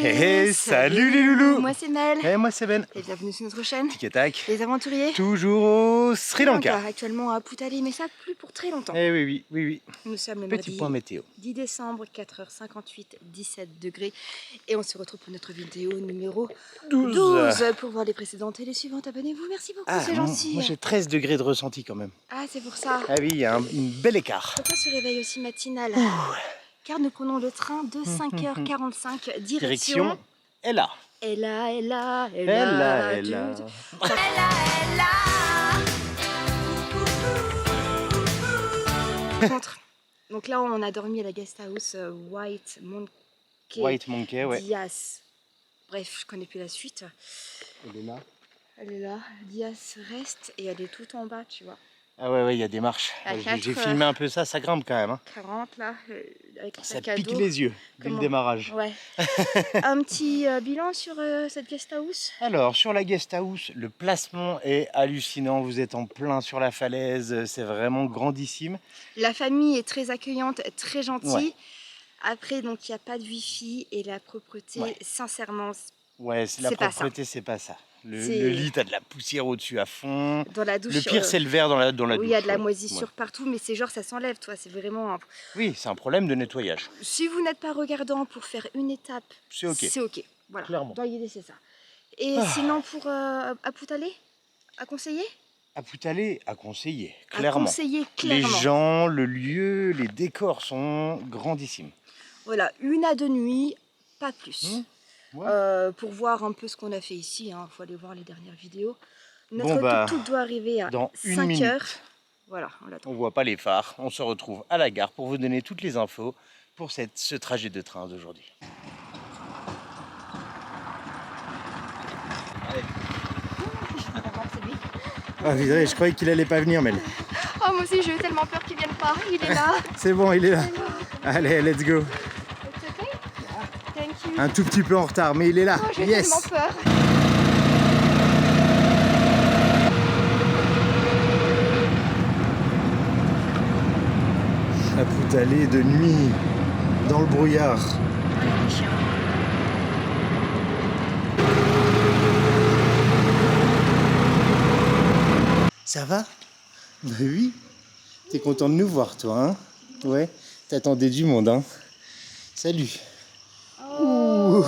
Hey, salut les loulous. Moi c'est Mel. Et moi c'est Ben. Et bienvenue sur notre chaîne. Tic et tac. Les aventuriers. Toujours au Sri Lanka. Actuellement à Putali, mais ça plus pour très longtemps. Eh oui. Nous sommes le Petit mardi point météo. 10 décembre, 4h58, 17 degrés. Et on se retrouve pour notre vidéo numéro 12. Pour voir les précédentes et les suivantes, abonnez-vous. Merci beaucoup, c'est gentil. Moi j'ai 13 degrés de ressenti quand même. Ah, c'est pour ça. Ah oui, il y a un bel écart. Pourquoi ce réveil aussi matinal? Car nous prenons le train de 5h45 direction... est là. Donc là, on a dormi à la guest house White Monkey, ouais. Dias. Bref, je connais plus la suite. Elle est là. Elle est là. Dias reste et elle est tout en bas, tu vois. Ah ouais, il y a des marches. J'ai filmé un peu ça, ça grimpe quand même. Hein. 40 là, avec ça pique les yeux dès le démarrage. Ouais. Un petit bilan sur cette guest house. Alors, sur la guest house, le placement est hallucinant. Vous êtes en plein sur la falaise, c'est vraiment grandissime. La famille est très accueillante, très gentille. Ouais. Après, donc, il n'y a pas de wifi et la propreté, sincèrement, ouais, la propreté, c'est pas ça. Le lit, t'as de la poussière au-dessus à fond. Dans la douche. Le pire, c'est le verre dans la douche. Oui, il y a de la moisissure partout, mais c'est genre ça s'enlève, toi. C'est vraiment. Oui, c'est un problème de nettoyage. Si vous n'êtes pas regardant pour faire une étape, c'est ok. C'est ok. Voilà. Clairement. Dans l'idée, c'est ça. Et sinon, pour Aputale, à conseiller? Aputale, à conseiller, clairement. À conseiller, clairement. Les gens, le lieu, les décors sont grandissimes. Voilà, 1 à 2 nuits, pas plus. Ouais. Pour voir un peu ce qu'on a fait ici, il faut aller voir les dernières vidéos. Notre tuk-tuk doit arriver à 5 heures. Voilà, on voit pas les phares. On se retrouve à la gare pour vous donner toutes les infos pour ce trajet de train d'aujourd'hui. Ah, désolé, je croyais qu'il allait pas venir, Mel. Oh, moi aussi, j'ai eu tellement peur qu'il vienne pas. Il est là. C'est bon, il est là. Allez, let's go. Un tout petit peu en retard, mais il est là. Oh, j'ai tellement peur. Aputale de nuit, dans le brouillard. Ça va? Bah oui. T'es content de nous voir, toi, hein? Ouais. T'attendais du monde, hein? Salut. Oh,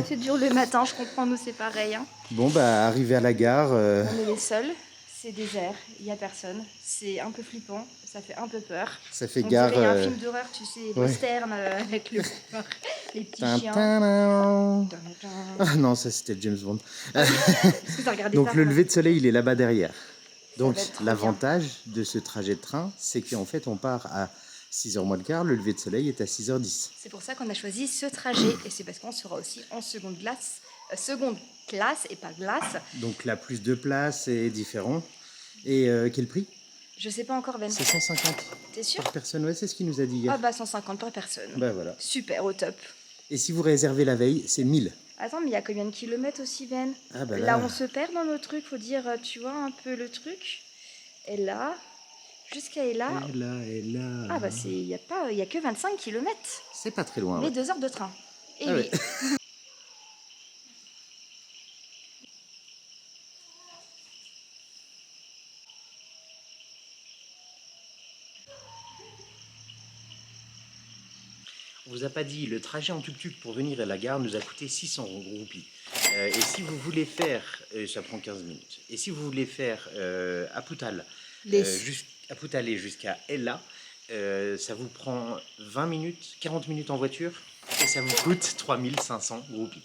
c'est dur le matin, je comprends, nous c'est pareil. Hein. Bon, bah, arrivé à la gare... On est les seuls, c'est désert, il n'y a personne. C'est un peu flippant, ça fait un peu peur. Ça fait gare... On dirait un film d'horreur, tu sais, western avec les petits chiens. Ah non, ça c'était James Bond. Donc le lever de soleil, il est là-bas derrière. Donc l'avantage de ce trajet de train, c'est qu'en fait on part à 6h moins le quart, le lever de soleil est à 6h10. C'est pour ça qu'on a choisi ce trajet et c'est parce qu'on sera aussi en seconde classe et pas glace. Donc là, plus de place et différent. Et quel prix? Je sais pas encore, Ben. C'est 150. T'es sûr? Par personne, ouais, c'est ce qu'il nous a dit hier. Ah bah 150 par personne. Bah voilà. Super, au top. Et si vous réservez la veille, c'est 1000. Attends, mais il y a combien de kilomètres aussi, Ben? Ah bah là, on se perd dans nos trucs, faut dire, tu vois, un peu le truc. Et là, jusqu'à là. Et là. Ah bah il y a que 25 kilomètres. C'est pas très loin. Mais 2 heures de train. Et oui. Ouais. On vous a pas dit, le trajet en tuk-tuk pour venir à la gare nous a coûté 600 roupies. Et si vous voulez faire, ça prend 15 minutes, et si vous voulez faire Aputale jusqu'à Ella, ça vous prend 20 minutes, 40 minutes en voiture, et ça vous coûte 3500 roupies.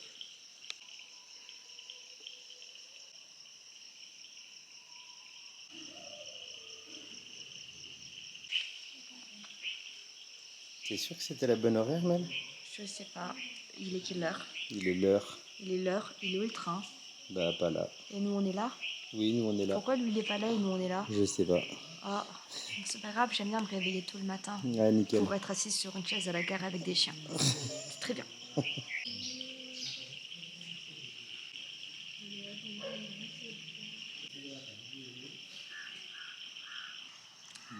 T'es sûr que c'était la bonne horaire, même? Je sais pas. Il est quelle heure? Il est l'heure. Il est l'heure. Il est où le train? Bah, pas là. Et nous, on est là? Oui, nous, on est là. Pourquoi lui, il est pas là et nous, on est là? Je sais pas. Ah, c'est pas grave, j'aime bien me réveiller tôt le matin. Ouais, nickel. Pour être assise sur une chaise à la gare avec des chiens. C'est très bien.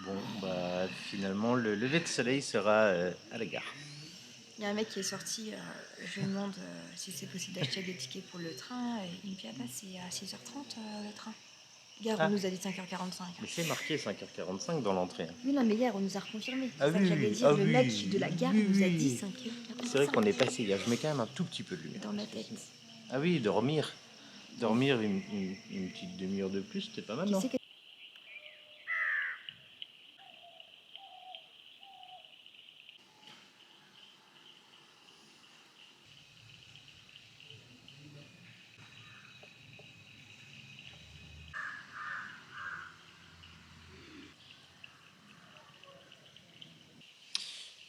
Bon, bah finalement le lever de soleil sera à la gare. Il y a un mec qui est sorti, je lui demande si c'est possible d'acheter des tickets pour le train. Et il me dit, ah bah c'est à 6h30 le train. Hier, on nous a dit 5h45. Mais c'est marqué 5h45 dans l'entrée. Oui, non, mais hier, on nous a reconfirmé. C'est Ah ça oui, que j'allais dire. ah Le oui, mec de la gare oui, nous a oui. dit 5h45. C'est vrai qu'on est passé hier. Je mets quand même un tout petit peu de lumière. Dans ma tête. Ah oui, dormir. Dormir une petite demi-heure de plus, c'était pas mal, non?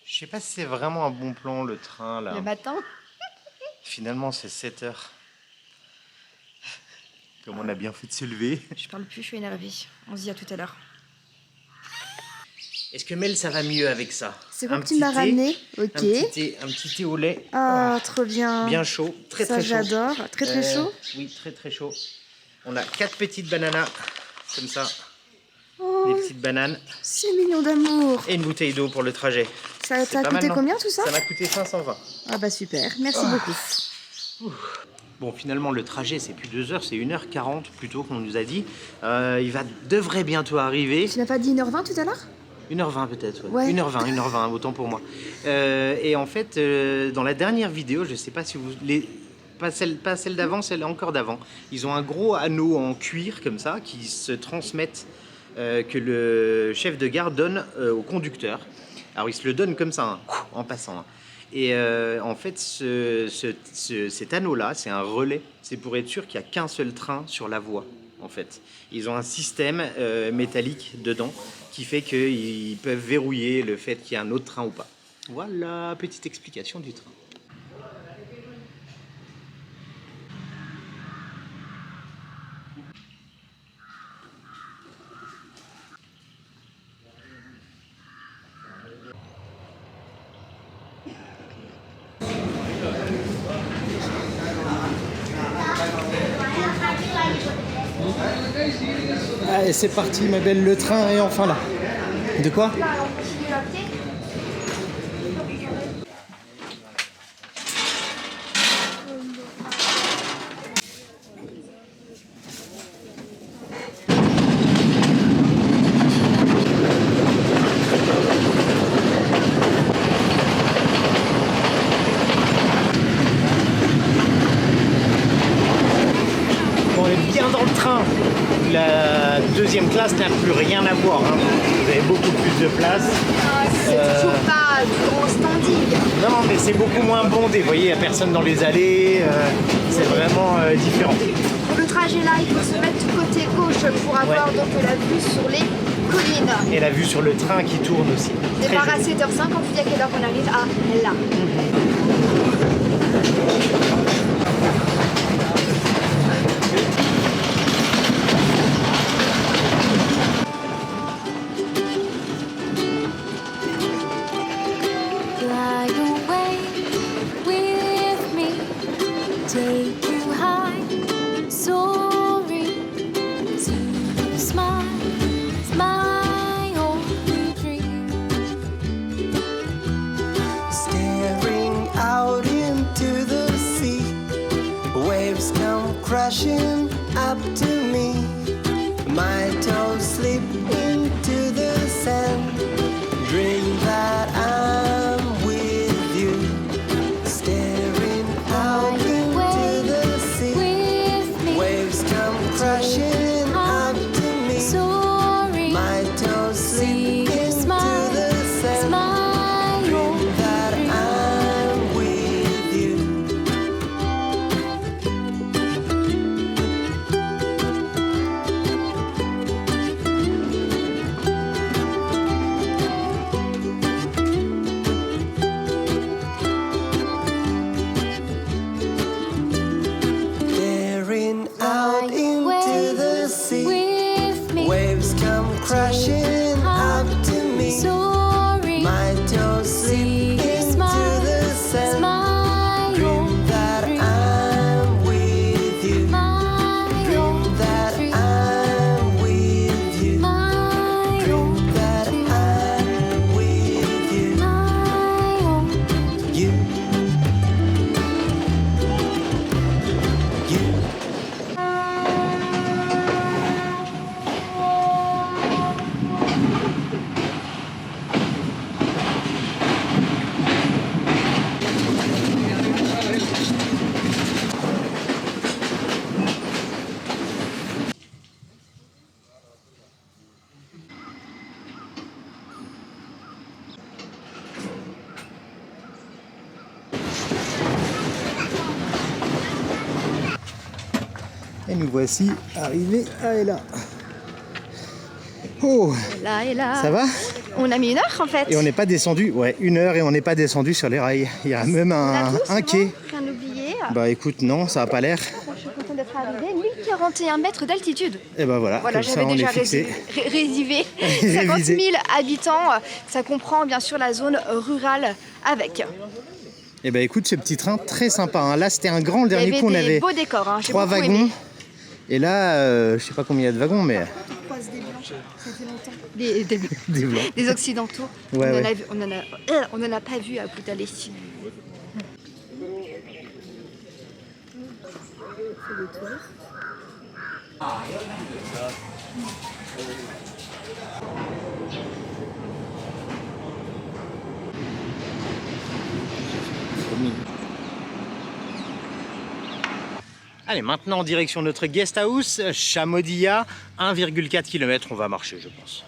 Je sais pas si c'est vraiment un bon plan, le train, là. Le matin. Finalement, c'est 7h. Comme on a bien fait de se lever. Je parle plus, je suis énervée. On se dit à tout à l'heure. Est-ce que Mel, ça va mieux avec ça? C'est quoi que tu m'as ramené? Ok. Un petit thé au lait. Ah, trop bien. Bien chaud, très ça, très chaud. j'adore. Très très chaud? Oui, très très chaud. On a 4 petites bananas, comme ça. Oh, Des petites bananes. c'est mignon d'amour. Et une bouteille d'eau pour le trajet. Ça t'a coûté mal, combien tout ça? Ça m'a coûté 520. Ah bah super, merci beaucoup. Bon, finalement, le trajet, c'est plus 2 heures, c'est 1h40 plutôt qu'on nous a dit. Il devrait bientôt arriver. Tu n'as pas dit 1h20 tout à l'heure? 1h20 peut-être, ouais. 1h20, autant pour moi. Et en fait, dans la dernière vidéo, je sais pas si vous... Pas celle d'avant, celle encore d'avant. Ils ont un gros anneau en cuir comme ça, qui se transmettent, que le chef de gare donne au conducteur. Alors il se le donne comme ça, hein, en passant. Hein. Et en fait, cet anneau-là, c'est un relais. C'est pour être sûr qu'il n'y a qu'un seul train sur la voie, en fait. Ils ont un système métallique dedans qui fait qu'ils peuvent verrouiller le fait qu'il y a un autre train ou pas. Voilà, petite explication du train. Allez, c'est parti, ma belle, le train est enfin là. De quoi? On est bien dans le train. La deuxième classe n'a plus rien à voir. Hein. Vous avez beaucoup plus de place. C'est toujours pas du grand standing. Non, mais c'est beaucoup moins bondé. Vous voyez, il n'y a personne dans les allées. C'est vraiment différent. Pour le trajet là, il faut se mettre du côté gauche pour avoir donc la vue sur les collines. Et la vue sur le train qui tourne aussi. Départ à 7h05, on vous dit à quelle heure on arrive à là. Take you high, soaring to your smile, it's my only dream. Staring out into the sea, waves come crashing up to me. My toes slip into the sand, dream that I'm with you. Staring out into the sea, waves come crashing up to me. Soaring, My toes slip into the sand, dream that I'm with you. Et nous voici arrivés à Ella. Oh, Et là. ça va? On a mis 1 heure en fait. Et on n'est pas descendu, ouais, 1 heure et on n'est pas descendu sur les rails. Il y a même un quai. Rien oublié. Bah écoute, non, ça a pas l'air. Je suis contente d'être arrivée. 1041 mètres d'altitude. Et bah voilà, comme ça j'avais on est déjà fixé. résivé. 50 000 habitants. Ça comprend bien sûr la zone rurale avec. Et bah écoute, ce petit train très sympa. Hein. Là c'était un grand, le Il y dernier coup on avait des avait beaux décors. Hein. J'ai 3 beaucoup wagons. aimé. Et là, je sais pas combien il y a de wagons, mais des blancs. Des occidentaux. Ouais, On en a pas vu à Abu Dhabi. Allez, maintenant en direction de notre guest house, Chamodia, 1,4 km, on va marcher je pense.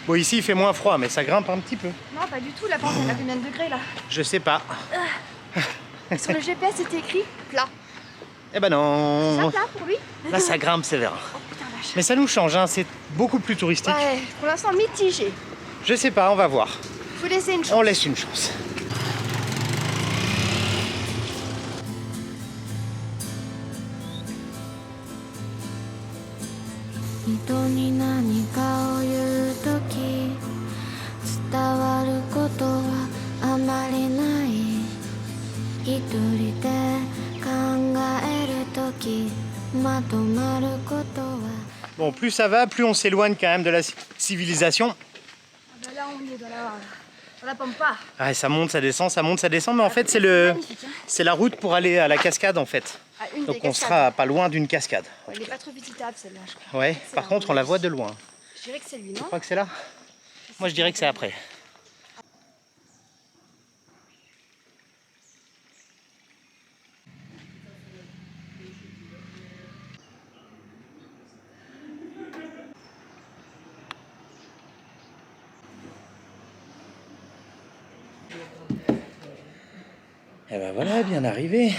Bon, ici il fait moins froid, mais ça grimpe un petit peu. Non, pas du tout. La pente, elle a combien de degrés là? Je sais pas. Sur le GPS, c'était écrit plat. Eh ben non. Ça, plat pour lui? Là ça grimpe sévère. Oh putain, vache. Mais ça nous change, hein. C'est beaucoup plus touristique. Ouais, pour l'instant mitigé. Je sais pas, on va voir. Faut laisser une chance. On laisse une chance. Bon, plus ça va, plus on s'éloigne quand même de la civilisation. Ah bah là, on est dans la pampa. Ah, ça monte, ça descend, ça monte, ça descend, mais en fait c'est la route pour aller à la cascade en fait. Ah, une Donc des on cascades. sera pas loin d'une cascade. Elle n'est pas trop visitable celle-là, je crois. Ouais, C'est par là, contre on la voit de loin. Je dirais que c'est lui, non? Tu crois que c'est là? Moi je dirais que c'est après. Et ben voilà, bien arrivé.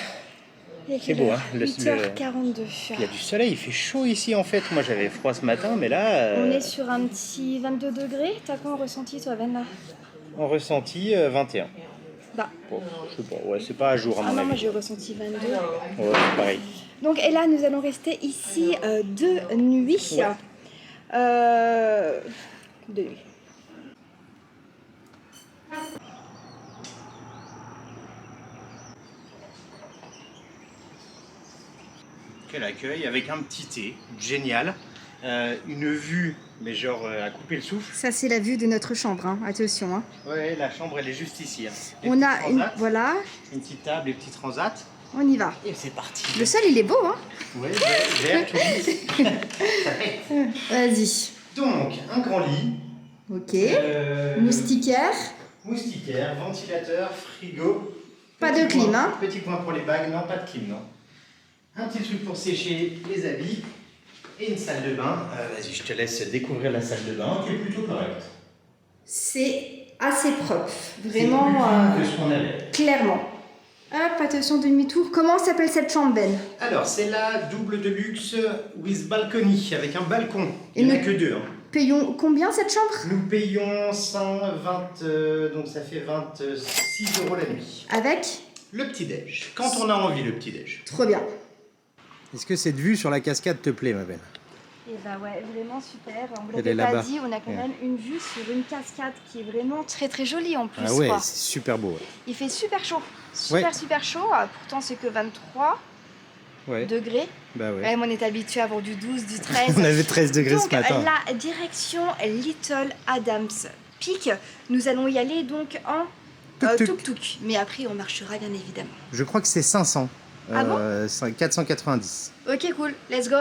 C'est beau, hein, 8h42. Il y a du soleil, il fait chaud ici en fait. Moi j'avais froid ce matin, mais là. On est sur un petit 22 degrés. T'as quoi en ressenti, toi, Ben là? En ressenti 21. Bah. Bon, je sais pas, ouais, c'est pas à jour à mon Ah non, avis. moi j'ai ressenti 22. Ouais, c'est pareil. Donc, et là, nous allons rester ici 2 nuits. Ouais. 2 nuits. Quel accueil, avec un petit thé, génial. Une vue, mais genre à couper le souffle. Ça, c'est la vue de notre chambre, hein. Attention. Hein. Ouais, la chambre elle est juste ici. Hein. Les On petits a une. transats, Voilà, une petite table, les petits transats. on y va. Et c'est parti. Le sol, il est beau, hein. Ouais, vert, tout lisse. Ça fait. Vas-y. Donc, un grand lit. Ok. Euh, Moustiquaire. Moustiquaire, ventilateur, frigo. Pas Petit de clim, coin- hein. Petit coin pour les bagues, non, pas de clim, non. Un petit truc pour sécher les habits. Et une salle de bain. Vas-y, je te laisse découvrir la salle de bain, qui est plutôt correcte. C'est assez propre. C'est Vraiment, plus clean que ce qu'on avait. clairement. Hop, attention, demi-tour. Comment s'appelle cette chambre, Ben? Alors, c'est la double de luxe with balcony, avec un balcon. Et Il n'y en a nous- que deux. Hein. Payons combien cette chambre? Nous payons 120, donc ça fait 26 € la nuit. Avec? Le petit-déj. Quand on a envie, le petit-déj. Trop bien. Est-ce que cette vue sur la cascade te plaît, ma belle? Et bah ouais, vraiment super. On vous Elle est l'avait pas là-bas. dit, on a quand Ouais. même une vue sur une cascade qui est vraiment très très jolie en plus. Ah ouais, quoi. c'est super beau. Il fait super chaud. Ouais. Super chaud. Ah, pourtant, c'est que 23 Ouais, degrés. bah ouais. Ouais, mais on est habitué à avoir du 12, du 13. On avait 13 degrés Donc, ce matin. la direction Little Adams Peak. Nous allons y aller donc en Tuk-tuk. tuk-tuk. Mais après, on marchera bien évidemment. Je crois que c'est 500. Ah bon 490. Ok, cool. Let's go.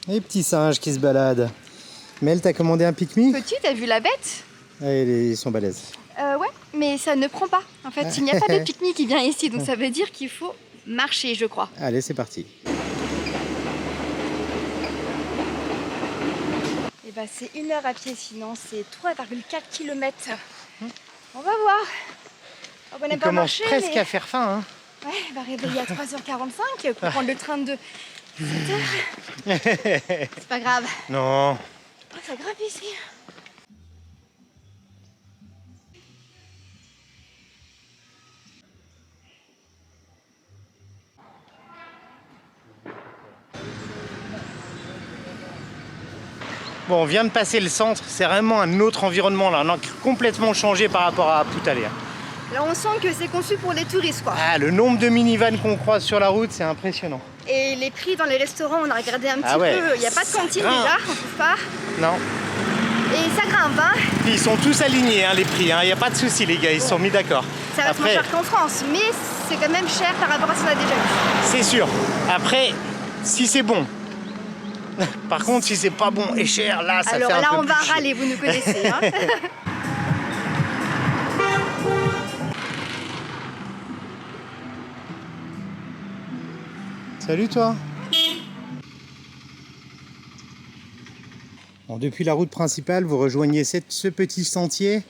Les petits singes qui se baladent. Mel, t'as commandé un pique-me? Petit, t'as vu la bête? Ah, ils sont balèzes. Ouais. mais ça ne prend pas. En fait, il n'y a pas de pique-nique qui vient ici, donc ça veut dire qu'il faut marcher, je crois. Allez, c'est parti. Et bah c'est 1 heure à pied, sinon c'est 3,4 km. On va voir. On n'a Il pas commence marché, presque mais... à faire faim. Hein. Ouais, bah réveillé à 3h45 pour prendre le train de 7h. C'est pas grave. Non. Oh, ça grimpe ici. Bon, on vient de passer le centre, c'est vraiment un autre environnement là, on a complètement changé par rapport à Putalea. Là, on sent que c'est conçu pour les touristes, quoi. Ah, le nombre de minivans qu'on croise sur la route, c'est impressionnant. Et les prix dans les restaurants, on a regardé un petit ouais, peu. Il n'y a pas de cantine grimpe. déjà, on trouve pas. Non. Et ça grimpe, hein. Puis ils sont tous alignés, hein, les prix, il n'y a pas de souci les gars, ils se sont mis d'accord. Ça va être moins cher qu'en France, mais c'est quand même cher par rapport à ce qu'on a déjà vu. C'est sûr. Après, si c'est bon. Par contre, si c'est pas bon et cher, là, ça Alors fait un là, peu on plus va chier. râler, vous nous connaissez. Hein. Salut toi. Bon, depuis la route principale, vous rejoignez ce petit sentier.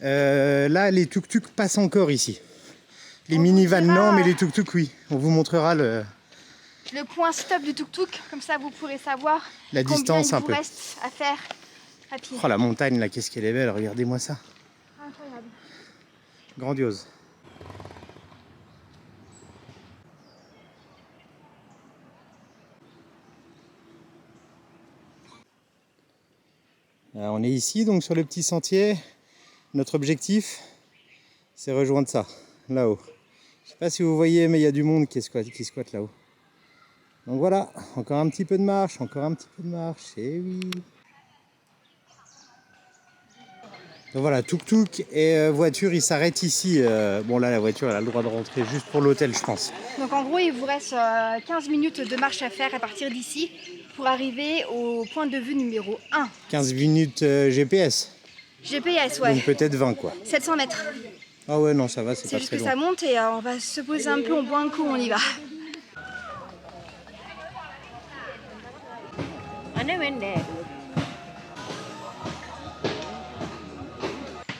Là, les tuk-tuk passent encore ici. Les On vous minivans, dira- non, mais les tuk-tuk, oui. On vous montrera Le point stop du tuk-tuk, comme ça vous pourrez savoir la combien distance il un vous peu. reste à faire à pied. Oh, la montagne, là, qu'est-ce qu'elle est belle. Regardez-moi ça. Incroyable. Grandiose. On est ici, donc sur le petit sentier. Notre objectif, c'est rejoindre ça, là-haut. Je sais pas si vous voyez, mais il y a du monde qui squatte là-haut. Donc voilà, encore un petit peu de marche, encore un petit peu de marche, et oui. Donc voilà, tuk-tuk et voiture, ils s'arrêtent ici. Bon là, la voiture, elle a le droit de rentrer juste pour l'hôtel, je pense. Donc en gros, il vous reste 15 minutes de marche à faire à partir d'ici pour arriver au point de vue numéro 1. 15 minutes GPS, GPS, ouais. donc peut-être 20 quoi. 700 mètres. Ah ouais, non, ça va, c'est C'est pas juste très que loin. ça monte et on va se poser un peu, on boit un coup, on y va.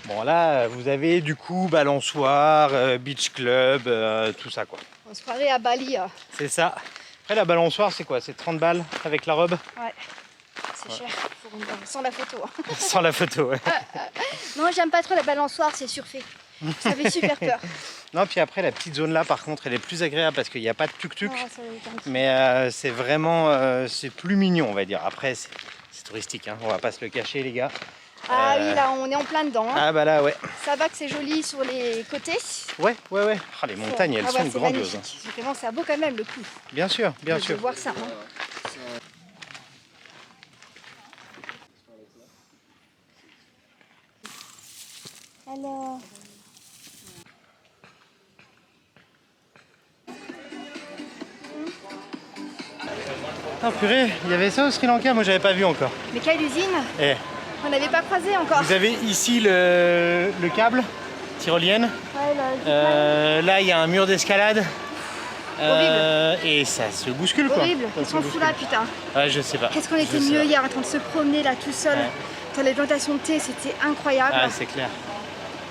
Bon là, vous avez du coup balançoire, beach club, tout ça quoi. On se croirait à Bali. C'est ça. Après la balançoire, c'est quoi? C'est 30 balles avec la robe? Ouais. C'est cher, sans la photo. Hein. Sans la photo, ouais. Non, j'aime pas trop la balançoire, c'est surfait. Ça fait super peur. Non, puis après la petite zone là, par contre, elle est plus agréable parce qu'il n'y a pas de tuk-tuk. Non, ça va être un petit- Mais c'est vraiment, c'est plus mignon, on va dire. Après, c'est touristique, hein. On va pas se le cacher, les gars. Ah oui, là, on est en plein dedans. Hein. Ah bah là, ouais. Ça va que c'est joli sur les côtés. Ouais. Ah, les montagnes, elles Ah ouais, sont c'est grandioses. hein. magnifique. Vraiment, ça vaut quand même le coup Bien sûr, bien de sûr. voir ça. Hein. Alors... Ah purée, il y avait ça au Sri Lanka, moi j'avais pas vu encore. Mais quelle usine! Eh, On n'avait pas croisé encore. vous avez ici le câble, tyrolienne. Ouais, là, Là, il y a un mur d'escalade. Et ça se bouscule quoi. horrible. Ça Qu'est-ce se qu'on fout là, bouscule. putain? Ouais, je sais pas. Qu'est-ce qu'on Je était sais mieux pas. hier en train de se promener là tout seul Ouais. dans les plantations de thé, c'était incroyable. Ah, c'est clair.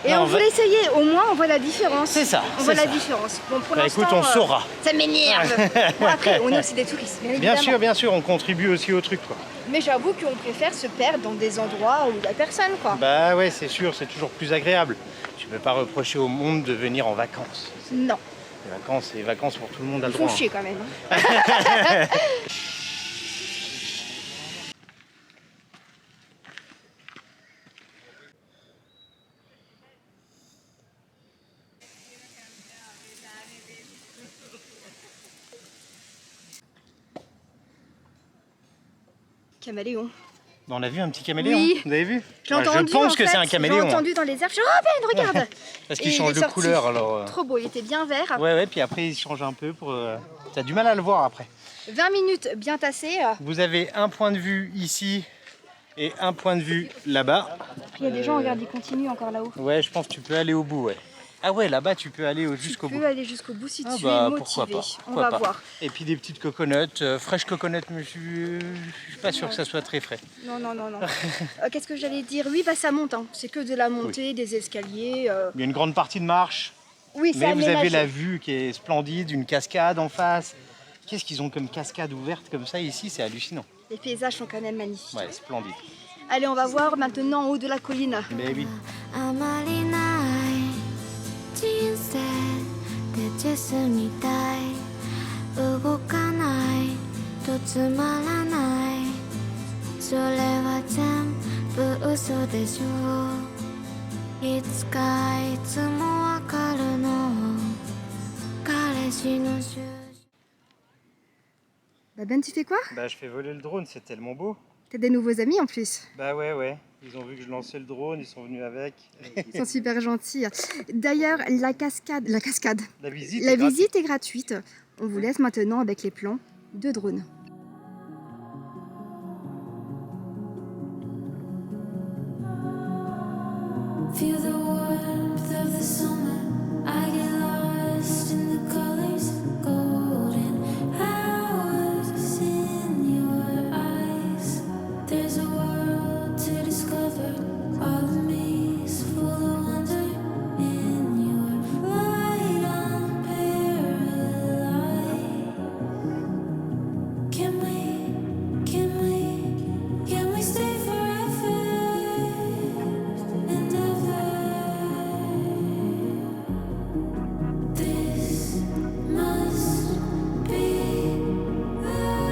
Et Non, on on va- voulait essayer, au moins on voit la différence. C'est ça, On voit c'est la ça. différence. Bon, pour Bah, l'instant, écoute, on saura. Ça m'énerve. Bon, après, on est aussi des touristes, bien évidemment. Bien sûr, on contribue aussi au truc quoi. Mais j'avoue qu'on préfère se perdre dans des endroits où il n'y a personne, quoi. Bah ouais, c'est sûr, c'est toujours plus agréable. Tu peux pas reprocher au monde de venir en vacances. Non, Les vacances pour tout le monde a ils le font droit. chier quand même. Hein. Caméléon. On a vu un petit caméléon, Oui. vous avez vu? J'ai Ouais, entendu, je pense en que fait, c'est un caméléon. J'ai entendu dans les arbres. Oh Ben, regarde. Parce Et qu'il il change est de sorti. couleur alors. Trop beau, il était bien vert. Ouais, puis après il change un peu pour. T'as du mal à le voir après. 20 minutes bien tassées. Vous avez un point de vue ici Et un point de vue là-bas. Après, il y a des gens, regarde, ils continuent encore là-haut. Ouais, je pense que tu peux aller au bout, ouais. Ah ouais, là-bas, tu peux aller jusqu'au bout. Tu peux aller jusqu'au bout si tu es pourquoi motivé. pas, On pourquoi va pas. voir. Et puis des petites coconuts, fraîches coconuts, mais je suis pas sûr que ça soit très frais. Non. Qu'est-ce que j'allais dire? Oui, bah ça monte, hein. C'est que de la montée, des escaliers. Il y a une grande partie de marche, Oui, c'est mais vous avez aménagé. la vue qui est splendide, une cascade en face. Qu'est-ce qu'ils ont comme cascade ouverte comme ça ici? C'est hallucinant. Les paysages sont quand même magnifiques. Ouais, splendide. Allez, on va voir maintenant en haut de la colline. Mais oui. あまりない人生でチェスみたい動かないとつまらないそれは全部嘘でしょいつかいつもわかるの彼氏の習 Bah Ben, tu fais quoi? Bah je fais voler le drone, c'est tellement beau. T'as des nouveaux amis en plus. Bah ouais. Ils ont vu que je lançais le drone, ils sont venus avec. Ils sont super gentils. D'ailleurs, la cascade, La visite est gratuite. On vous laisse maintenant avec les plans de drone. Feel the warmth of the summer. I get lost in the colors, golden hours in your eyes. There's a world to discover. All of me's full of wonder. In your light, I'm paralyzed. Can we stay forever and ever? This must be love.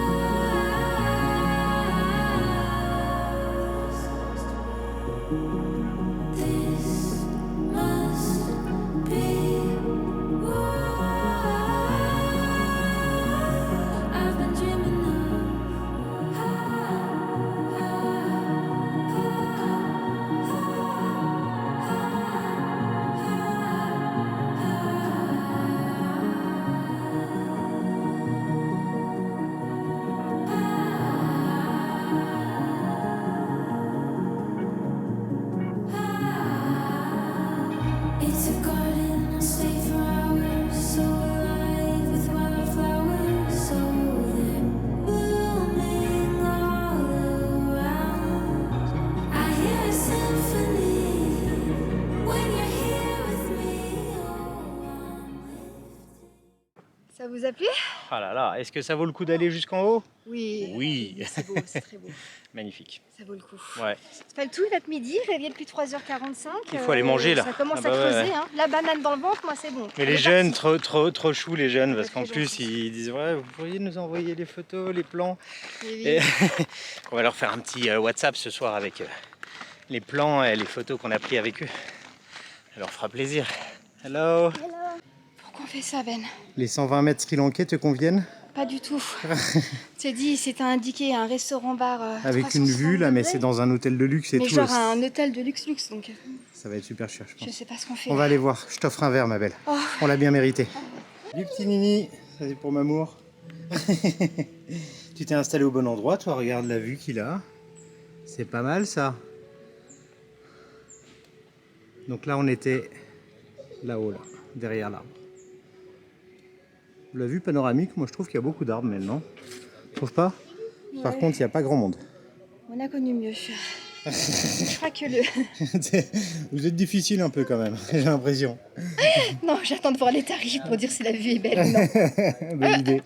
This must be what I've been dreaming It's a garden, I'll stay for hours, so alive with wildflowers, so they're blooming all around. I hear a symphony when you're here with me. Ça vous a plu? Ah là là, est-ce que ça vaut le coup d'aller jusqu'en haut? Oui. Oui. C'est beau, c'est très beau. Magnifique. Ça vaut le coup. Ouais. C'est pas le tout, il va être midi, réveillé depuis 3h45. Il faut aller manger, là. Ça commence Ah bah à creuser, ouais. hein. La banane dans le ventre, moi c'est bon. Mais Elle les est jeunes, partie. trop choux les jeunes, parce Très qu'en plus gentils. ils disent ouais, vous pourriez nous envoyer les photos, les plans. Oui. Et on va leur faire un petit WhatsApp ce soir avec les plans et les photos qu'on a pris avec eux. Ça leur fera plaisir. Hello. Pourquoi on fait ça, Ben? Les 120 mètres sri-lankais te conviennent? Pas du tout. C'est dit, c'était indiqué un restaurant-bar. Avec une 360 vue là, mais degrés. c'est dans un hôtel de luxe et Mais tout. genre un hôtel de luxe, donc Ça va être super cher, je je pense. sais pas ce qu'on fait. On va aller voir, je t'offre un verre ma belle. Oh. On l'a bien mérité. Du petit Nini, ça c'est pour Mamour. Tu t'es installé au bon endroit, toi, regarde la vue qu'il a. C'est pas mal ça. Donc là on était là-haut, là, derrière l'arbre. La vue panoramique, moi je trouve qu'il y a beaucoup d'arbres maintenant. Tu trouves pas? Par Ouais. contre, il n'y a pas grand monde. On a connu mieux. Je crois que le. Vous êtes difficile un peu quand même, j'ai l'impression. Non, j'attends de voir les tarifs pour dire si la vue est belle ou non. Bonne idée.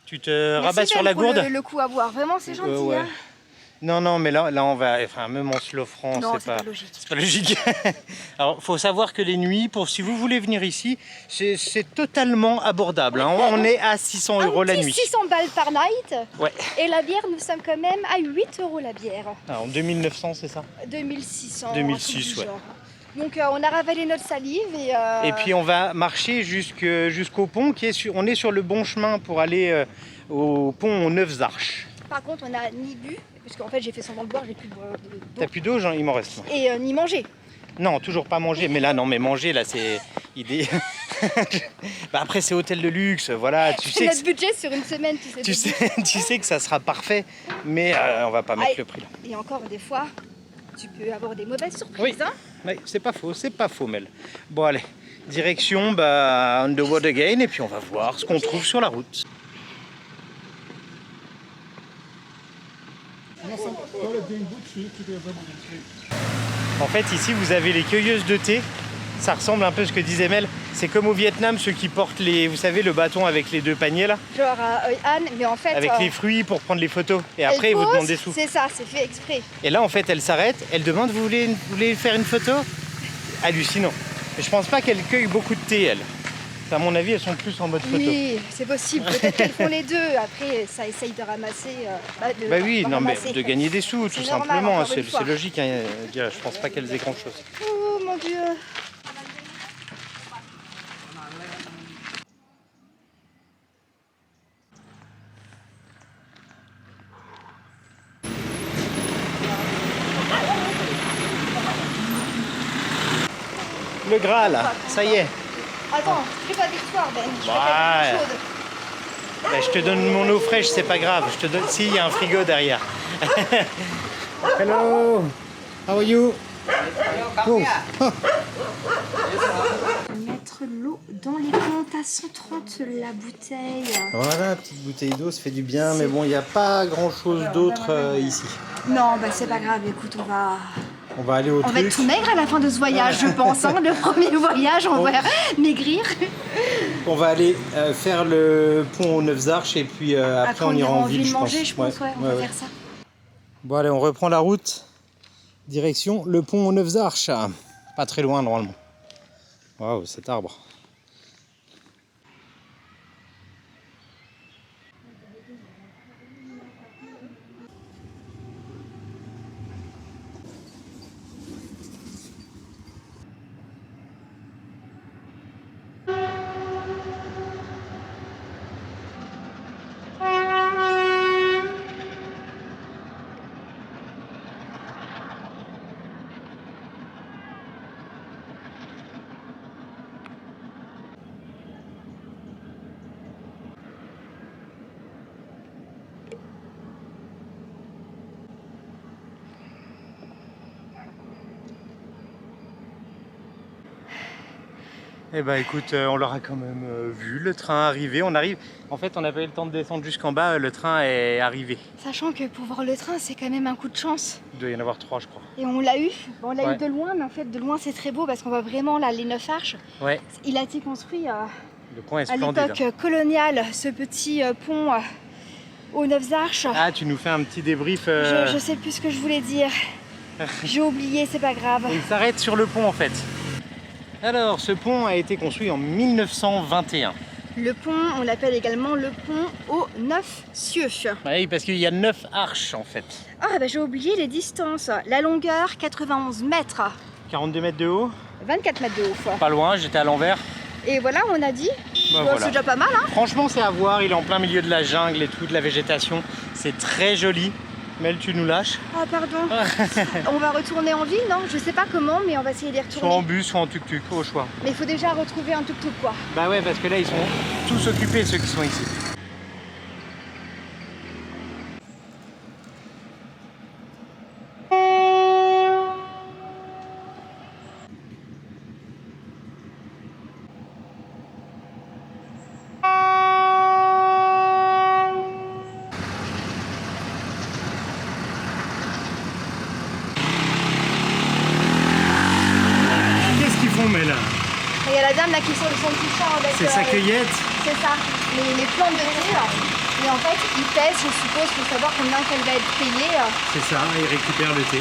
Tu te Merci, rabats sur Ben, la pour gourde? le coup à boire. Vraiment, c'est gentil. Ouais. Hein. Non, mais là on va, enfin même en se l'offrant, Non, c'est pas logique. c'est pas logique. Alors, faut savoir que les nuits, si vous voulez venir ici, c'est totalement abordable. Hein. On est à 600 € la nuit. 600 balles par night. Ouais. Et la bière, nous sommes quand même à 8 € la bière. Alors, 2900, c'est ça? 2600. 2006, un truc du ouais. genre. Donc on a ravalé notre salive et. Et puis on va marcher jusqu'au pont qui est on est sur le bon chemin pour aller au pont aux 9 arches. Par contre, on n'a ni bu, parce qu'en fait j'ai fait semblant de boire, j'ai plus d'eau. T'as plus d'eau, Jean? Il m'en reste. Et ni manger. Non, toujours pas manger. Mais là, non, mais manger, là, c'est idée. Bah après, c'est hôtel de luxe, voilà. Tu C'est sais, notre budget sur une semaine, tu sais. tu sais que ça sera parfait, mais on va pas mettre le prix là. Et encore des fois, tu peux avoir des mauvaises surprises. Oui. Hein. Oui, c'est pas faux, Mel. Bon, allez, direction Underwood Again, et puis on va voir ce qu'on trouve sur la route. En fait, ici, vous avez les cueilleuses de thé. Ça ressemble un peu à ce que disait Mel. C'est comme au Vietnam, ceux qui portent vous savez, le bâton avec les 2 paniers là. Genre à Hoi An, mais en fait... Avec les fruits pour prendre les photos. Et après, ils elle vous pose, demandent des sous. C'est ça, c'est fait exprès. Et là, en fait, elle s'arrête. Elle demande, vous voulez faire une photo? Hallucinant. Mais je pense pas qu'elle cueille beaucoup de thé, elle. À mon avis, elles sont plus en mode photo. Oui, c'est possible. Peut-être qu'elles font les deux. Après, ça essaye de ramasser... Bah oui, non, mais ramasser. de gagner des sous, tout C'est normal, simplement. encore une C'est fois. logique. Hein. Je pense pas qu'elles aient grand-chose. Oh mon Dieu. Le Graal, ça y est. Attends, fais pas d'histoire, Ben. Je Ouais. préfère quelque chose. Bah, je te donne mon eau fraîche, c'est pas grave. Je te donne. Si, il y a un frigo derrière. Hello. How are you? Oh. Mettre l'eau dans les comptes à 130 la bouteille. Voilà, petite bouteille d'eau, ça fait du bien, mais bon, il n'y a pas grand-chose d'autre ici. Non, bah c'est pas grave. Écoute, On va aller au on va truc. être tout maigre à la fin de ce voyage, je pense. Hein. Le premier voyage, on va maigrir. On va aller faire le pont aux 9 Arches et puis après on ira en ville, je pense. manger, je pense. Ouais, on va faire ça. Bon allez, on reprend la route. Direction le pont aux 9 Arches. Pas très loin normalement. Waouh, cet arbre. Eh ben écoute, on l'aura quand même vu, le train arrivé. On arrive. En fait, on n'a pas eu le temps de descendre jusqu'en bas, le train est arrivé. Sachant que pour voir le train, c'est quand même un coup de chance. Il doit y en avoir 3, je crois. Et on l'a eu. Bon, on l'a Ouais. eu de loin, mais en fait, de loin, c'est très beau parce qu'on voit vraiment là les 9 arches. Ouais, Il a été construit le pont est à splendide. l'époque coloniale, ce petit pont aux 9 arches. Ah, tu nous fais un petit débrief. Je sais plus ce que je voulais dire. J'ai oublié, c'est pas grave. Il s'arrête sur le pont en fait. Alors, ce pont a été construit en 1921. Le pont, on l'appelle également le pont aux 9 cieux. Oui, parce qu'il y a 9 arches en fait. Ah, bah j'ai oublié les distances. La longueur, 91 mètres. 42 mètres de haut, 24 mètres de haut. pas loin, j'étais à l'envers. Et voilà, on a dit. Bah, Bon, voilà. c'est déjà pas mal, hein. Franchement, c'est à voir, il est en plein milieu de la jungle et tout, de la végétation. C'est très joli. Mel, tu nous lâches. Ah, pardon. On va retourner en ville, non? Je sais pas comment, mais on va essayer d'y Soit en retourner. bus, soit en tuk-tuk, au choix. Mais il faut déjà retrouver un tuk-tuk, quoi. Bah ouais, parce que là, ils sont tous occupés, ceux qui sont ici. Qu'est-ce qu'ils font, Mel? Et il y a la dame là qui sort de son petit char avec. C'est sa cueillette. C'est ça, les plantes de thé. Là. Et en fait, ils pèsent, je suppose, pour savoir combien qu'elle va être payée. C'est ça, ils récupèrent le thé.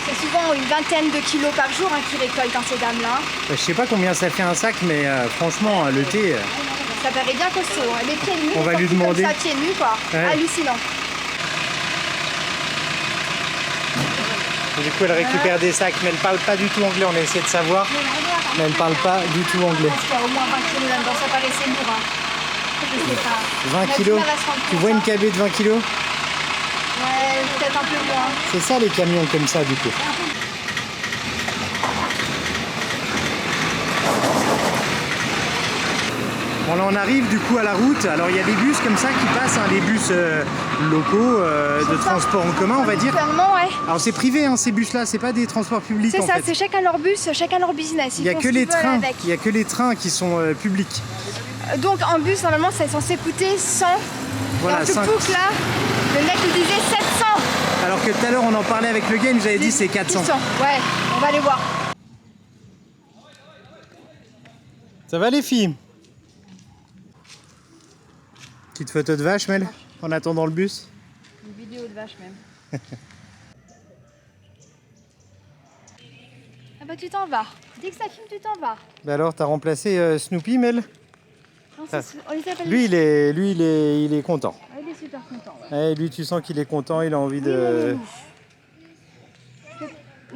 C'est souvent une vingtaine de kilos par jour hein, qu'ils récoltent dans ces dames-là. Je sais pas combien ça fait un sac, mais franchement, le thé. Ça paraît bien costaud. Hein. Les pieds nus, On va les lui sorties demander. Comme ça, pieds nus, quoi. Ouais. Hallucinant. Du coup, elle récupère des sacs, mais elle parle pas du tout anglais. On a essayé de savoir, mais elle parle pas du tout anglais. Je pense qu'il y a au moins 20 kilos là-dedans, ça paraissait lourd. Hein. Je sais pas. 20 On a du kilos. mal à se rendre Tu compte, vois une hein. cabée de 20 kilos? Ouais, peut-être un peu moins. C'est ça les camions comme ça, du coup. On en arrive du coup à la route. Alors il y a des bus comme ça qui passent, hein, des bus locaux de transport en commun, on va dire. Ouais. Alors c'est privé, hein, ces bus-là, c'est pas des transports publics. C'est en ça, fait. c'est chacun leur bus, chacun leur business. Il y a que les trains. Il y a que les trains qui sont publics. Donc en bus, normalement, c'est censé coûter 100. Voilà, et en tuk-tuk, là, le mec nous disait 700. Alors que tout à l'heure, on en parlait avec le gars, il nous avait dit c'est 400. 600. Ouais, on va aller voir. Ça va les filles? Petite photo de vache, Mel, en attendant le bus. Une vidéo de vache même. Ah bah tu t'en vas. Dès que ça filme, tu t'en vas. Bah alors, t'as remplacé Snoopy, Mel? Non, on les appelle. Lui, il est content. Ah, il est super content. Ouais. Ouais, lui, tu sens qu'il est content, il a envie de...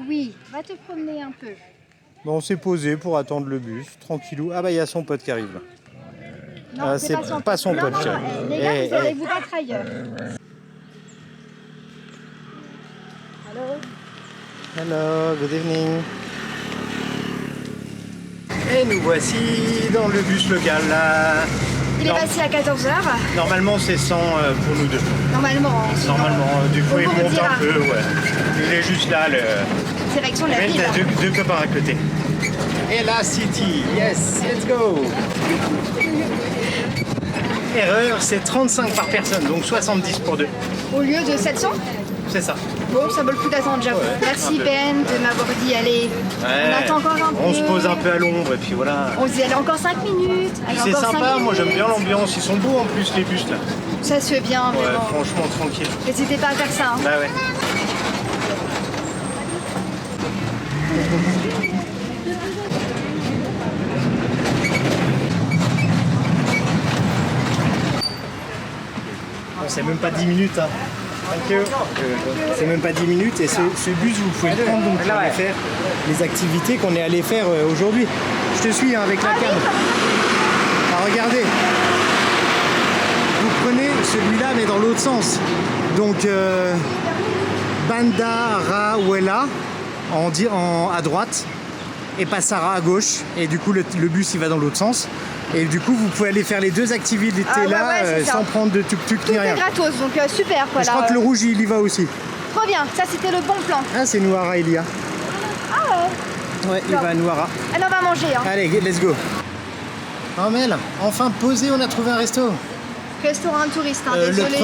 Oui, va te promener un peu. Bon, on s'est posé pour attendre le bus, tranquillou. Ah bah, il y a son pote qui arrive là. Non, Ah, c'est pas son pote. Non, les gars, vous allez vous battre ailleurs. Allô? Hello, good evening. Et nous voici dans le bus local là. Il est passé à 14h. Normalement c'est 100 pour nous deux. Normalement. Du coup On il vous monte redira. un peu, ouais. Il est juste là, le... Direction de la ville. T'as deux copains à côté. Et la City, yes, let's go. Erreur, c'est 35 par personne, donc 70 pour deux. Au lieu de 700. C'est ça. Bon, ça vaut le coup d'attendre, j'avoue. Ouais, Merci un peu. Ben de m'avoir dit, allez, on attend encore un peu. On se pose un peu à l'ombre et puis voilà. On se dit, allez, encore 5 minutes. Allez, C'est encore 5 sympa, moi j'aime minutes. bien l'ambiance, ils sont beaux en plus les bus là. Ça se fait bien, Ouais, vraiment. franchement tranquille. N'hésitez pas à faire ça. Hein. Bah ouais. Bon, c'est même pas 10 minutes. Hein. Thank you. C'est même pas 10 minutes et ce bus vous pouvez le prendre donc pour aller faire les activités qu'on est allé faire aujourd'hui. Je te suis hein, avec la cam. Ah, regardez. Vous prenez celui-là mais dans l'autre sens. Donc Bandarawela à droite et Passara à gauche et du coup le bus il va dans l'autre sens. Et du coup, vous pouvez aller faire les deux activités là sans prendre de tuk-tuk Tout ni est rien. gratos, donc super quoi. Je crois que le rouge, il y va aussi. Trop bien, ça c'était le bon plan. Ah, c'est Nouara, il y a. Ah ouais. Ouais, il va à Nouara. Allez, on va manger. Hein. Allez, let's go. Oh Mel, enfin posé, on a trouvé un resto. Restaurant de touristes, hein, désolé.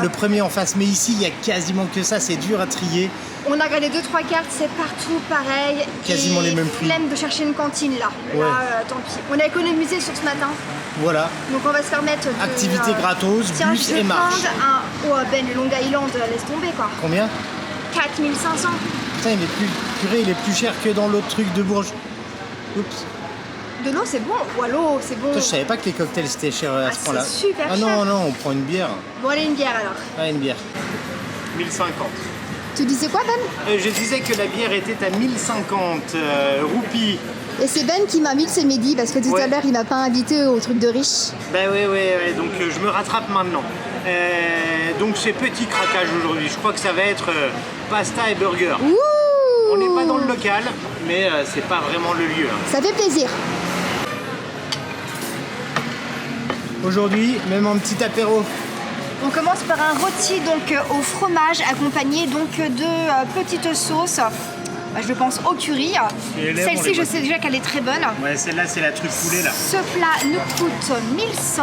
Le premier en face, mais ici, il y a quasiment que ça, c'est dur à trier. On a regardé 2-3 cartes, c'est partout pareil. Quasiment et les mêmes prix. Flemme de chercher une cantine là. Ouais. Là, tant pis. On a économisé sur ce matin, Voilà, donc on va se permettre de... activité gratos, Tiens, bus je et marche. prendre un... Oh Ben, le Long Island, laisse tomber quoi. Combien? 4500. Putain, il est plus cher que dans l'autre truc de Bourges. Oups. De l'eau c'est bon, ou à l'eau c'est bon. Putain, je savais pas que les cocktails c'était cher à ce c'est point-là. super Ah cher. non, non, on prend une bière. Bon allez, une bière alors. Ah, une bière. 1050. Tu disais quoi Ben? Je disais que la bière était à 1050 roupies. Et c'est Ben qui m'invite ce midi parce que tout à l'heure il m'a pas invité au truc de riche. Ben oui, donc je me rattrape maintenant. Donc c'est petit craquage aujourd'hui. Je crois que ça va être pasta et burger. Ouh! On n'est pas dans le local, mais c'est pas vraiment le lieu. Hein. Ça fait plaisir. Aujourd'hui, même en petit apéro. On commence par un rôti donc au fromage accompagné donc de petites sauces. Je pense au curry. Et les lèvres, on Celle-ci, les je voit. sais déjà qu'elle est très bonne. Ouais, celle-là, c'est la truc poulet là. Ce plat nous coûte 1100.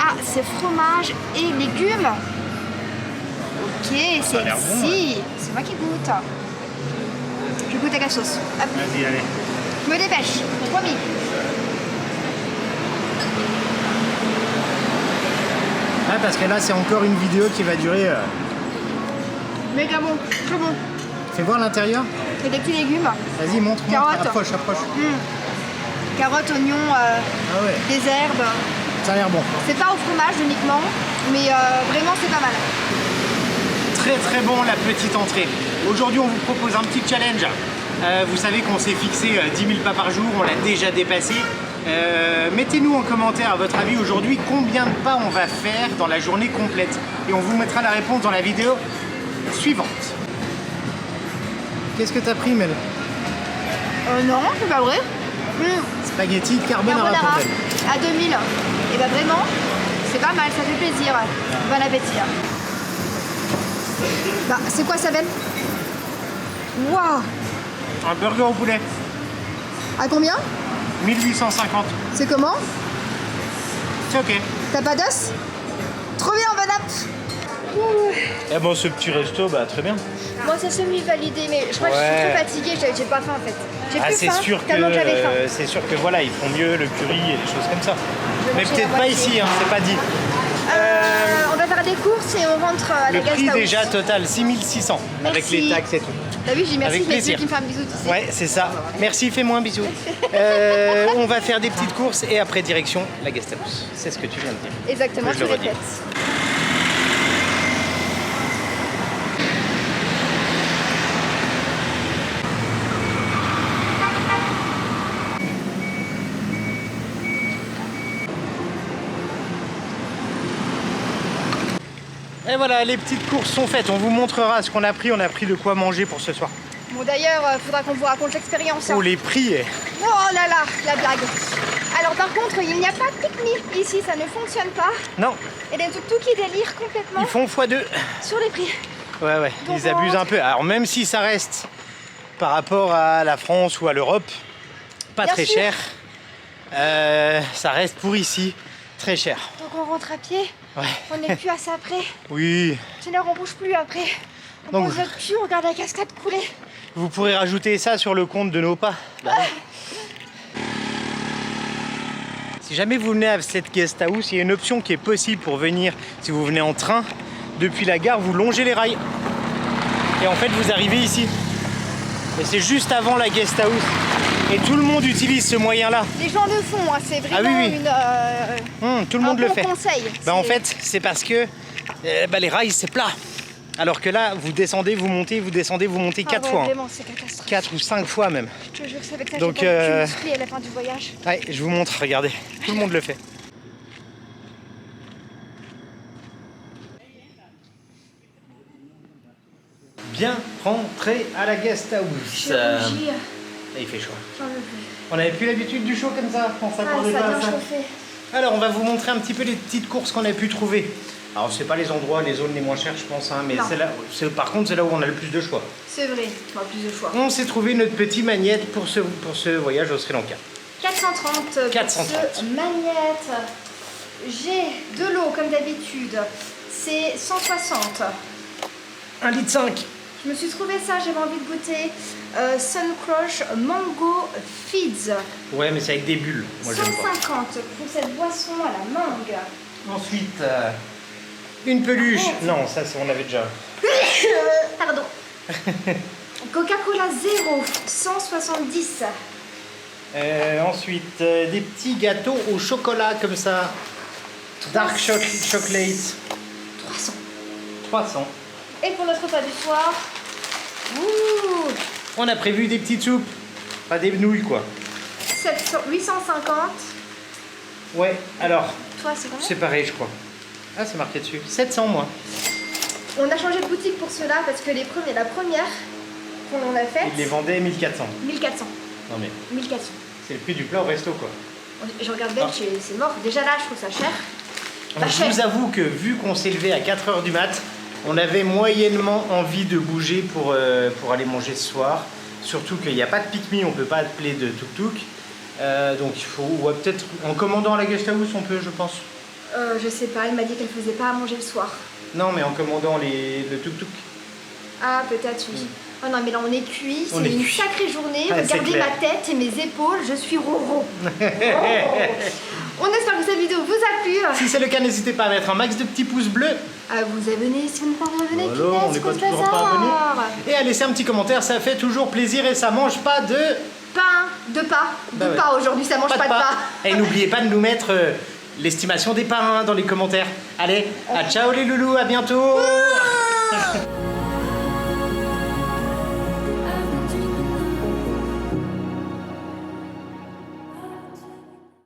Ah, c'est fromage et légumes. Ok, Ça a l'air bon, celle-ci, c'est moi qui goûte. Je goûte avec la sauce. Hop, Vas-y, allez. je me dépêche, promis. Ouais, parce que là, c'est encore une vidéo qui va durer. Méga bon, très bon. Fais voir l'intérieur. Et des petits légumes. Vas-y, montre. Carottes. Approche. Carottes, oignons, Ah ouais, des herbes. ça a l'air bon. C'est pas au fromage uniquement, mais vraiment c'est pas mal. Très très bon la petite entrée. Aujourd'hui on vous propose un petit challenge. Vous savez qu'on s'est fixé 10 000 pas par jour, on l'a déjà dépassé. Mettez-nous en commentaire à votre avis aujourd'hui combien de pas on va faire dans la journée complète. Et on vous mettra la réponse dans la vidéo suivante. Qu'est-ce que t'as pris Mel? Non, c'est pas vrai. Spaghetti carbonara pour elle. à 2000. Et bah vraiment, c'est pas mal, ça fait plaisir. Bon appétit. Bah, c'est quoi ça, Ben? Waouh! Un burger au poulet. À combien? 1850. C'est comment? C'est ok. T'as pas d'os? Trop bien, bon app! Et bon, ce petit resto, bah très bien. Moi, ça semi-validé, mais je crois que je suis trop fatiguée, j'ai pas faim en fait. J'ai plus c'est faim, sûr tellement que j'avais faim. c'est sûr que voilà, ils font mieux le curry et des choses comme ça. Mais manger peut-être la pas moitié. ici, hein, c'est pas dit. On va faire des courses et on rentre à la Le prix Guest House. déjà total 6600 avec Merci. les taxes et tout. T'as vu, j'ai dit merci, Avec mais plaisir. qui me fait un bisou, tu sais. Ouais, c'est ça. Merci, fais-moi un bisou. On va faire des petites courses et après direction la Guest House. C'est ce que tu viens de dire. Exactement, Je tu le redis. répètes. Et voilà, les petites courses sont faites. On vous montrera ce qu'on a pris. On a pris de quoi manger pour ce soir. Bon, d'ailleurs, faudra qu'on vous raconte l'expérience. Hein. Oh, les prix. Oh là là, la blague. Alors par contre, il n'y a pas de pique-nique ici, ça ne fonctionne pas. Non, Et les tuk-tuk qui délirent complètement ils font x2. sur les prix. Ouais, Donc, ils abusent on un peu. Alors même si ça reste par rapport à la France ou à l'Europe, pas Bien très sûr. cher, ça reste pour ici très cher. Donc on rentre à pied, Ouais. on n'est plus à ça après. Oui, Sinon on bouge plus après. On Donc, pose notre cul, on regarde la cascade couler. vous pourrez rajouter ça sur le compte de nos pas. Bah oui. Si jamais vous venez à cette guest house, il y a une option qui est possible pour venir, si vous venez en train, depuis la gare, vous longez les rails. Et en fait, vous arrivez ici. Et c'est juste avant la guest house. Et tout le monde utilise ce moyen-là. Les gens le font, hein, c'est vraiment Ah oui, oui. Tout le monde un le bon fait. conseil. Bah, en C'est- fait, c'est parce que les rails, c'est plat. Alors que là, vous descendez, vous montez, vous descendez, vous montez Ah 4 ouais, fois. Vraiment, c'est catastrophique. 4 ou 5 fois même. Je te jure que c'est avec ça que Donc, j'ai pas le cul musclé à la fin du voyage. Ouais, je vous montre, regardez. Tout le monde le fait. Bien rentré à la guest house. Je vais rougir, Et il fait chaud. j'en veux plus. On n'avait plus l'habitude du chaud comme ça. On Ah, s'attendait ça pas a à bien ça. chauffé. Alors, on va vous montrer un petit peu les petites courses qu'on a pu trouver. Alors, c'est pas les endroits, les zones les moins chères, je pense, hein, mais Non. par contre, c'est là où on a le plus de choix. C'est vrai, enfin, plus de fois. On s'est trouvé notre petit magnète pour ce voyage au Sri Lanka. 430 430. pour ce magnète. J'ai de l'eau comme d'habitude. C'est 160. 1,5 litre. Je me suis trouvé ça, j'avais envie de goûter. Sun Crush Mango Feeds. Ouais, mais c'est avec des bulles. Moi, j'aime pas. 150 pour cette boisson à la mangue. Ensuite, une peluche. Non, ça, on avait déjà. Pardon. Coca-Cola Zéro, 170. Ensuite, des petits gâteaux au chocolat comme ça. Dark chocolate. 300. 300. Et pour notre repas du soir, ouh, On a prévu des petites soupes. Pas des nouilles, quoi. 850. Ouais, alors, Toi, c'est combien? c'est pareil, je crois. Ah, c'est marqué dessus. 700, moi. On a changé de boutique pour cela parce que la première qu'on a faite, Ils les vendaient 1400. 1400. Non, mais 1400. c'est le prix du plat au resto, quoi. Je regarde Belge, c'est mort. Déjà là, je trouve ça cher. Pas Je cher. vous avoue que vu qu'on s'est levé à 4h du mat, on avait moyennement envie de bouger pour aller manger ce soir. Surtout qu'il n'y a pas de pique-me, on peut pas appeler de tuk-tuk. Donc il faut, ouais, peut-être en commandant à la guest house, on peut, je pense. Je sais pas, elle m'a dit qu'elle faisait pas à manger le soir. Non, mais en commandant le tuk-tuk. Ah, peut-être, oui. Oh non, mais là, on est cuit. On C'est est une cuit. sacrée journée. Ah, c'est Regardez clair. ma tête et mes épaules. Je suis roro. On espère que cette vidéo vous a plu. Si c'est le cas, n'hésitez pas à mettre un max de petits pouces bleus. À vous abonner si vous n'êtes pas abonné. Voilà, on n'est pas toujours pas abonné. Et à laisser un petit commentaire, ça fait toujours plaisir et ça mange pas de... Pain, de pas. Bah De ouais. pas aujourd'hui, ça mange pas de pas. Et n'oubliez pas de nous mettre l'estimation des parrains dans les commentaires. Allez, à ciao les loulous, à bientôt.